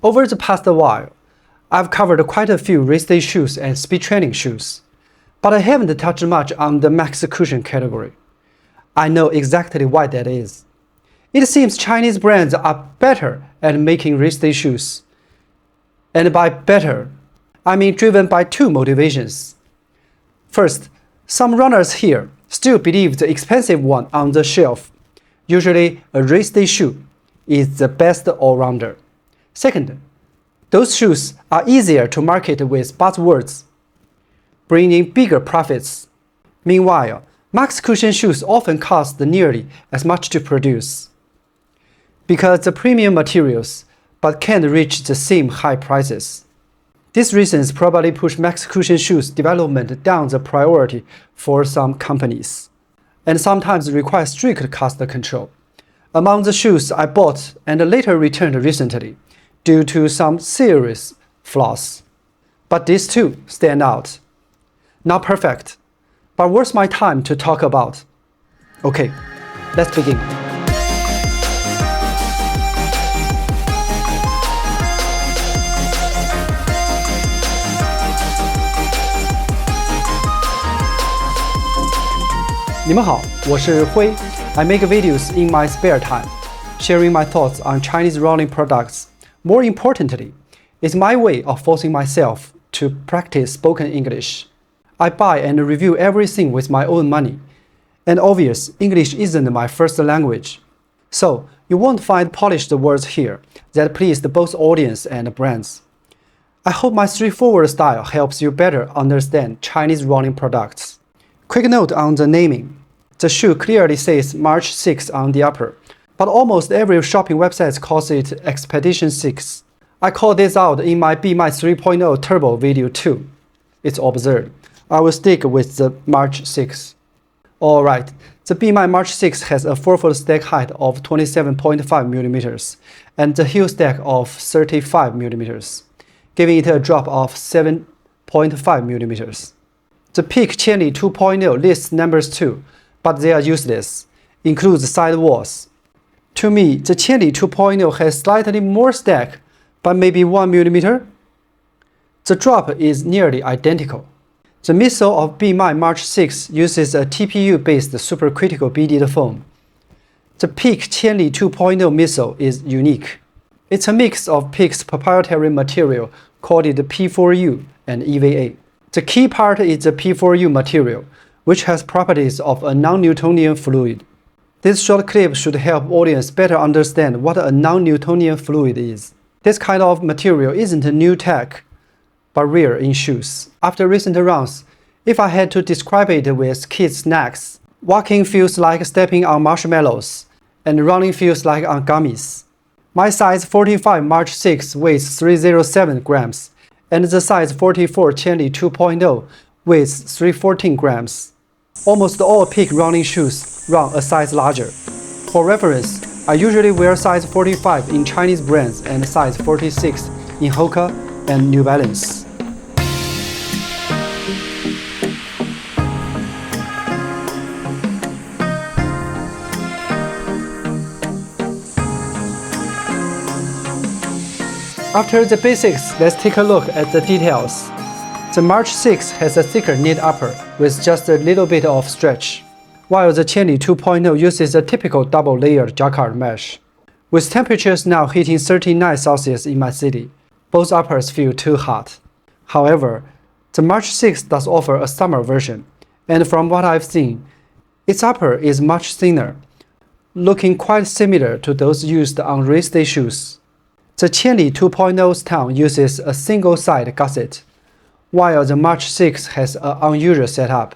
Over the past while, I've covered quite a few race day shoes and speed training shoes, but I haven't touched much on the max cushion category. I know exactly why that is. It seems Chinese brands are better at making race day shoes. And by better, I mean driven by two motivations. First, some runners here still believe the expensive one on the shelf, usually a race day shoe, is the best all-rounder. Second, those shoes are easier to market with buzzwords, bringing bigger profits. Meanwhile, max cushion shoes often cost nearly as much to produce because the premium materials, but can't reach the same high prices. These reasons probably push max cushion shoes development down the priority for some companies, and sometimes require strict cost control. Among the shoes I bought and later returned recently, due to some serious flaws. But these two stand out. Not perfect, but worth my time to talk about. Okay, let's begin. I make videos in my spare time, sharing my thoughts on Chinese running products. More importantly, it's my way of forcing myself to practice spoken English. I buy and review everything with my own money, and obvious, English isn't my first language. So you won't find polished words here that please both audience and brands. I hope my straightforward style helps you better understand Chinese running products. Quick note on the naming. The shoe clearly says March 6 on the upper, but almost every shopping website calls it Expedition 6. I called this out in my BMAI 3.0 Turbo video too. It's absurd. I will stick with the March 6. Alright, the BMAI March 6 has a forefoot stack height of 27.5 mm and the heel stack of 35 mm, giving it a drop of 7.5 mm. The Peak Qianli 2.0 lists numbers too, but they are useless, includes side walls. To me, the Qianli 2.0 has slightly more stack, but maybe 1 mm. The drop is nearly identical. The midsole of BMAI March 6 uses a TPU-based supercritical beaded foam. The Peak Qianli 2.0 midsole is unique. It's a mix of Peak's proprietary material called the P4U and EVA. The key part is the P4U material, which has properties of a non-Newtonian fluid. This short clip should help audience better understand what a non-Newtonian fluid is. This kind of material isn't a new tech, but rare in shoes. After recent runs, if I had to describe it with kids' snacks, walking feels like stepping on marshmallows, and running feels like on gummies. My size 45 March 6 weighs 307 grams, and the size 44 Qianli 2.0 weighs 314 grams. Almost all Peak running shoes run a size larger. For reference, I usually wear size 45 in Chinese brands and size 46 in Hoka and New Balance. After the basics, let's take a look at the details. The March 6 has a thicker knit upper with just a little bit of stretch, while the Qianli 2.0 uses a typical double-layered jacquard mesh. With temperatures now hitting 39 Celsius in my city, both uppers feel too hot. However, the March 6 does offer a summer version, and from what I've seen, its upper is much thinner, looking quite similar to those used on race day shoes. The Qianli 2.0's tongue uses a single-side gusset, while the March 6 has an unusual setup.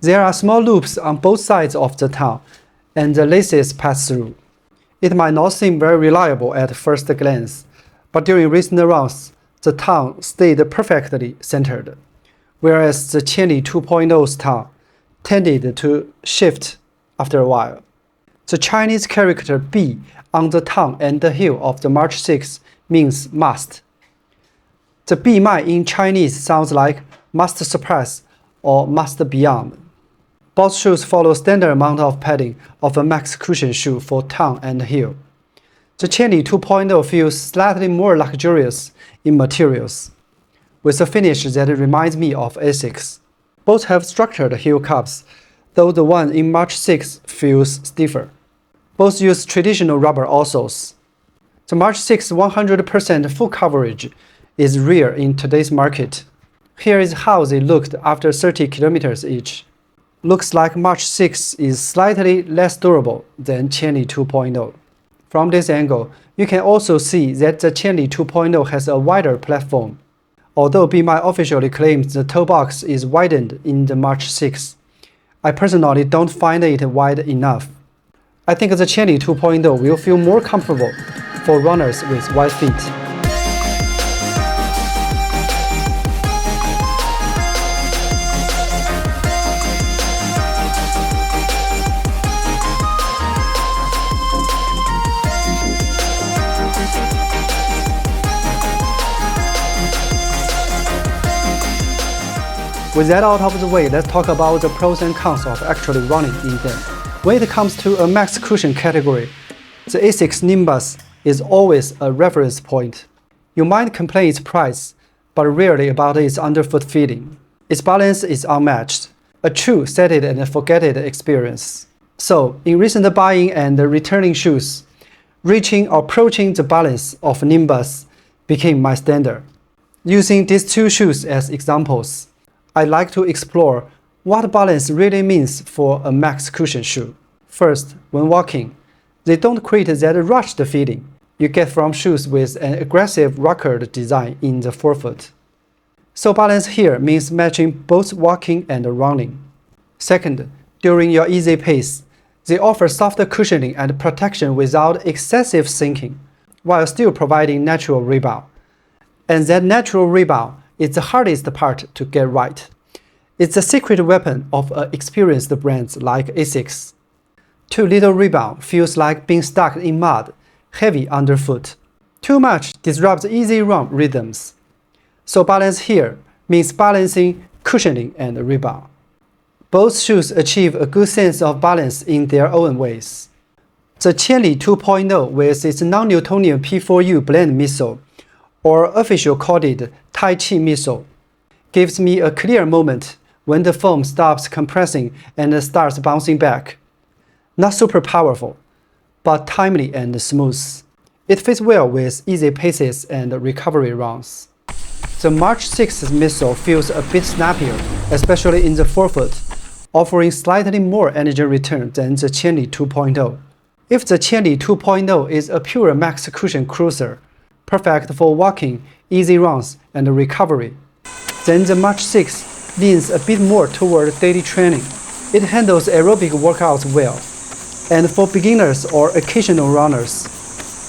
There are small loops on both sides of the tongue, and the laces pass through. It might not seem very reliable at first glance, but during recent runs, the tongue stayed perfectly centered, whereas the Qianli 2.0's tongue tended to shift after a while. The Chinese character B on the tongue and the heel of the March 6 means must. The BMAI in Chinese sounds like must surpass or must beyond. Both shoes follow standard amount of padding of a max cushion shoe for tongue and heel. The Qianli 2.0 feels slightly more luxurious in materials, with a finish that reminds me of Asics. Both have structured heel cups, though the one in March 6 feels stiffer. Both use traditional rubber allsoles. The March 6 100% full coverage is rare in today's market. Here is how they looked after 30 kilometers each. Looks like March 6 is slightly less durable than Qianli 2.0. From this angle, you can also see that the Qianli 2.0 has a wider platform. Although BMAI officially claims the toe box is widened in the March 6, I personally don't find it wide enough. I think the Qianli 2.0 will feel more comfortable for runners with wide feet. With that out of the way, let's talk about the pros and cons of actually running in them. When it comes to a max cushion category, the Asics Nimbus is always a reference point. You might complain its price, but rarely about its underfoot feeling. Its balance is unmatched, a true set it and forget it experience. So, in recent buying and returning shoes, reaching or approaching the balance of Nimbus became my standard. Using these two shoes as examples, I like to explore what balance really means for a max cushion shoe. First, when walking, they don't create that rushed feeling you get from shoes with an aggressive rockered design in the forefoot. So balance here means matching both walking and running. Second, during your easy pace, they offer softer cushioning and protection without excessive sinking, while still providing natural rebound. And that natural rebound is the hardest part to get right. It's the secret weapon of experienced brands like Asics. Too little rebound feels like being stuck in mud, heavy underfoot. Too much disrupts easy run rhythms. So balance here means balancing cushioning and rebound. Both shoes achieve a good sense of balance in their own ways. The Qianli 2.0 with its non-Newtonian P4U blend midsole, or official called it Tai Chi midsole, gives me a clear moment when the foam stops compressing and starts bouncing back. Not super powerful, but timely and smooth. It fits well with easy paces and recovery runs. The March 6 midsole feels a bit snappier, especially in the forefoot, offering slightly more energy return than the Qianli 2.0. If the Qianli 2.0 is a pure max cushion cruiser, perfect for walking, easy runs, and recovery, then the March 6 leans a bit more toward daily training. It handles aerobic workouts well, and for beginners or occasional runners,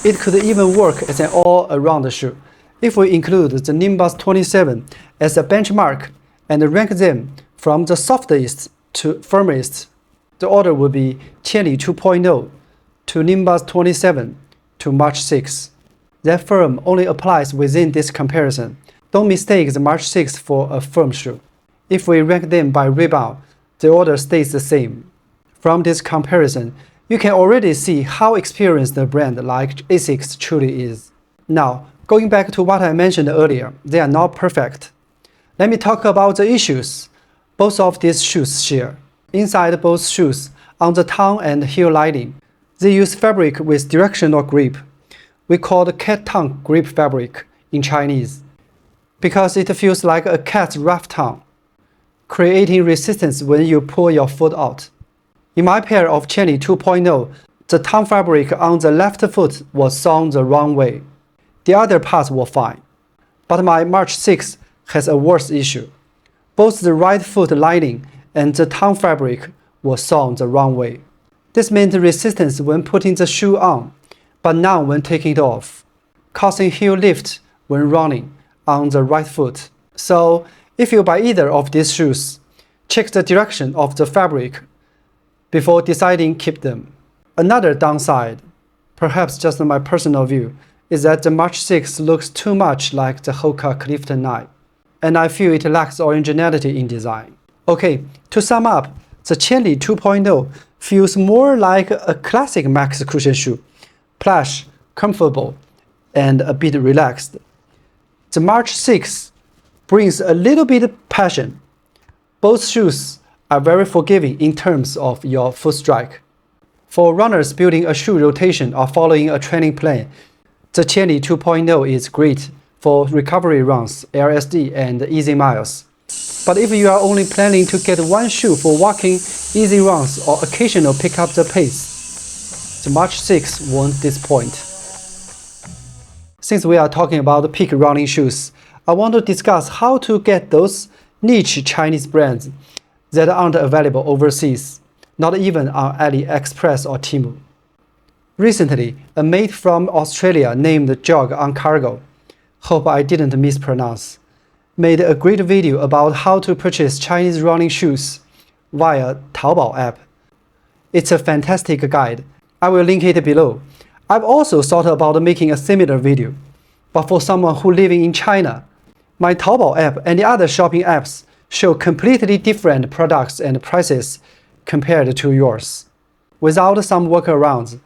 it could even work as an all-around shoe. If we include the Nimbus 27 as a benchmark and rank them from the softest to firmest, the order would be Qianli 2.0 to Nimbus 27 to March 6. That firm only applies within this comparison. Don't mistake the March 6 for a firm shoe. If we rank them by rebound, the order stays the same. From this comparison, you can already see how experienced a brand like Asics truly is. Now, going back to what I mentioned earlier, they are not perfect. Let me talk about the issues both of these shoes share. Inside both shoes, on the tongue and heel lining, they use fabric with directional grip. We call the cat tongue grip fabric in Chinese, because it feels like a cat's rough tongue, creating resistance when you pull your foot out. In my pair of Qianli 2.0, the tongue fabric on the left foot was sewn the wrong way. The other parts were fine. But my March 6 has a worse issue. Both the right foot lining and the tongue fabric were sewn the wrong way. This meant resistance when putting the shoe on, but none when taking it off, causing heel lift when running on the right foot. So, if you buy either of these shoes, check the direction of the fabric before deciding keep them. Another downside, perhaps just my personal view, is that the March 6 looks too much like the Hoka Clifton 9, and I feel it lacks originality in design. Okay, to sum up, the Qianli 2.0 feels more like a classic max cushion shoe, plush, comfortable, and a bit relaxed. The March 6 brings a little bit of passion. Both shoes are very forgiving in terms of your foot strike. For runners building a shoe rotation or following a training plan, the Qianli 2.0 is great for recovery runs, LSD, and easy miles. But if you are only planning to get one shoe for walking, easy runs, or occasional pick up the pace, the March 6 won't disappoint. Since we are talking about Peak running shoes, I want to discuss how to get those niche Chinese brands that aren't available overseas, not even on AliExpress or Temu. Recently, a mate from Australia named Jog on Cargo, hope I didn't mispronounce, made a great video about how to purchase Chinese running shoes via Taobao app. It's a fantastic guide. I will link it below. I've also thought about making a similar video, but for someone who living in China, my Taobao app and the other shopping apps show completely different products and prices compared to yours. Without some workarounds,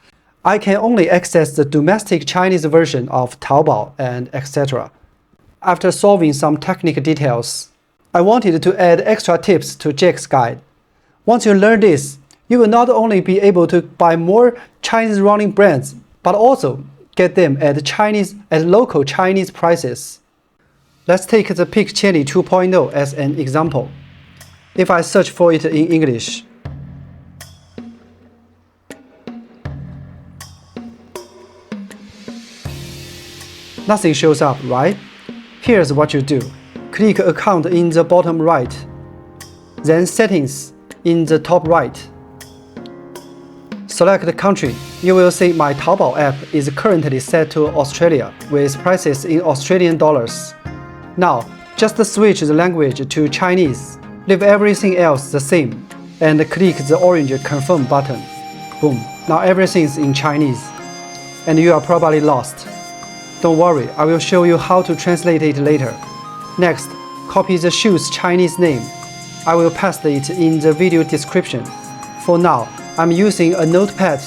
I can only access the domestic Chinese version of Taobao and etc. After solving some technical details, I wanted to add extra tips to Jack's guide. Once you learn this, you will not only be able to buy more Chinese running brands, but also get them at local Chinese prices. Let's take the Peak Qianli 2.0 as an example. If I search for it in English, nothing shows up, right? Here's what you do. Click Account in the bottom right, then Settings in the top right. Select the country. You will see my Taobao app is currently set to Australia with prices in Australian dollars. Now, just switch the language to Chinese. Leave everything else the same and click the orange Confirm button. Boom, now everything's in Chinese. And you are probably lost. Don't worry, I will show you how to translate it later. Next, copy the shoe's Chinese name. I will paste it in the video description. For now, I'm using a notepad.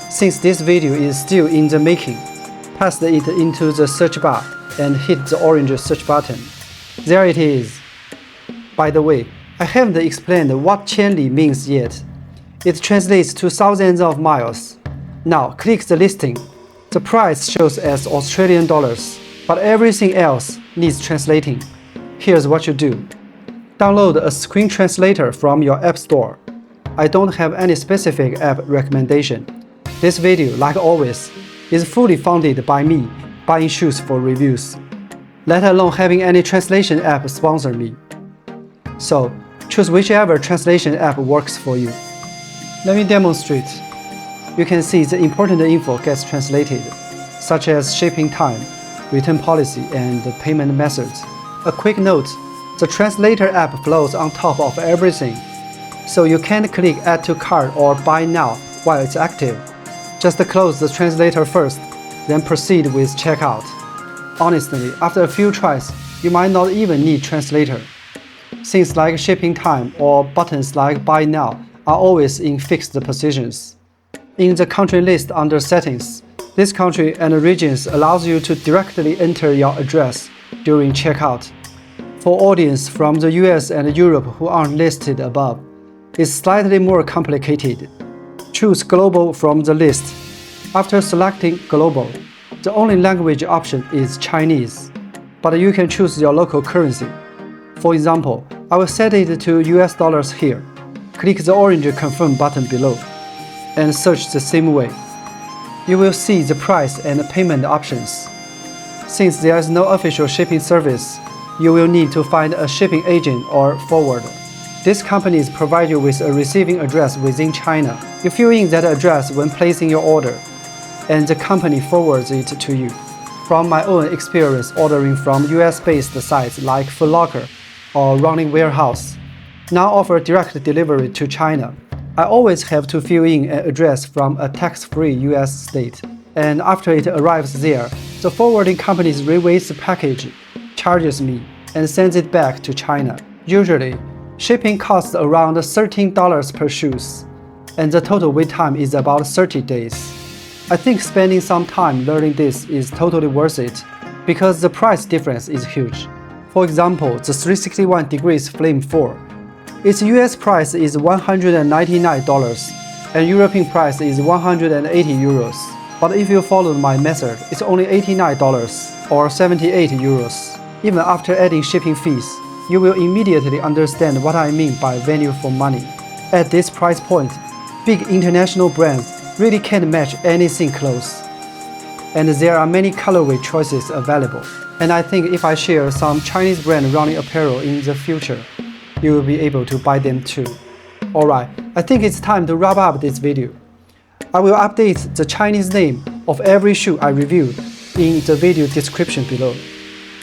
Since this video is still in the making, paste it into the search bar and hit the orange search button. There it is. By the way, I haven't explained what Qianli means yet. It translates to thousands of miles. Now click the listing. The price shows as Australian dollars, but everything else needs translating. Here's what you do. Download a screen translator from your app store. I don't have any specific app recommendation. This video, like always, is fully funded by me buying shoes for reviews, let alone having any translation app sponsor me. So, choose whichever translation app works for you. Let me demonstrate. You can see the important info gets translated, such as shipping time, return policy, and payment methods. A quick note, the translator app flows on top of everything, so you can't click Add to Cart or Buy Now while it's active. Just close the translator first, then proceed with checkout. Honestly, after a few tries, you might not even need translator. Things like shipping time or buttons like Buy Now are always in fixed positions. In the country list under Settings, this country and regions allows you to directly enter your address during checkout. For audience from the US and Europe who aren't listed above, it's slightly more complicated. Choose Global from the list. After selecting Global, the only language option is Chinese, but you can choose your local currency. For example, I will set it to US dollars here. Click the orange Confirm button below and search the same way. You will see the price and payment options. Since there is no official shipping service, you will need to find a shipping agent or forwarder. These companies provide you with a receiving address within China. You fill in that address when placing your order, and the company forwards it to you. From my own experience ordering from US-based sites like Foot Locker or Running Warehouse, now offer direct delivery to China, I always have to fill in an address from a tax-free US state. And after it arrives there, the forwarding company reweights the package, charges me, and sends it back to China. Usually, shipping costs around $13 per shoes, and the total wait time is about 30 days. I think spending some time learning this is totally worth it because the price difference is huge. For example, the 361 degrees Flame 4. Its US price is $199 and European price is 180 euros. But if you follow my method, it's only $89 or 78 euros. Even after adding shipping fees, you will immediately understand what I mean by value for money. At this price point, big international brands really can't match anything close. And there are many colorway choices available. And I think if I share some Chinese brand running apparel in the future, you will be able to buy them too. Alright, I think it's time to wrap up this video. I will update the Chinese name of every shoe I reviewed in the video description below.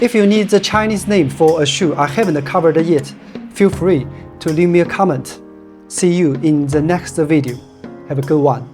If you need the Chinese name for a shoe I haven't covered yet, feel free to leave me a comment. See you in the next video. Have a good one.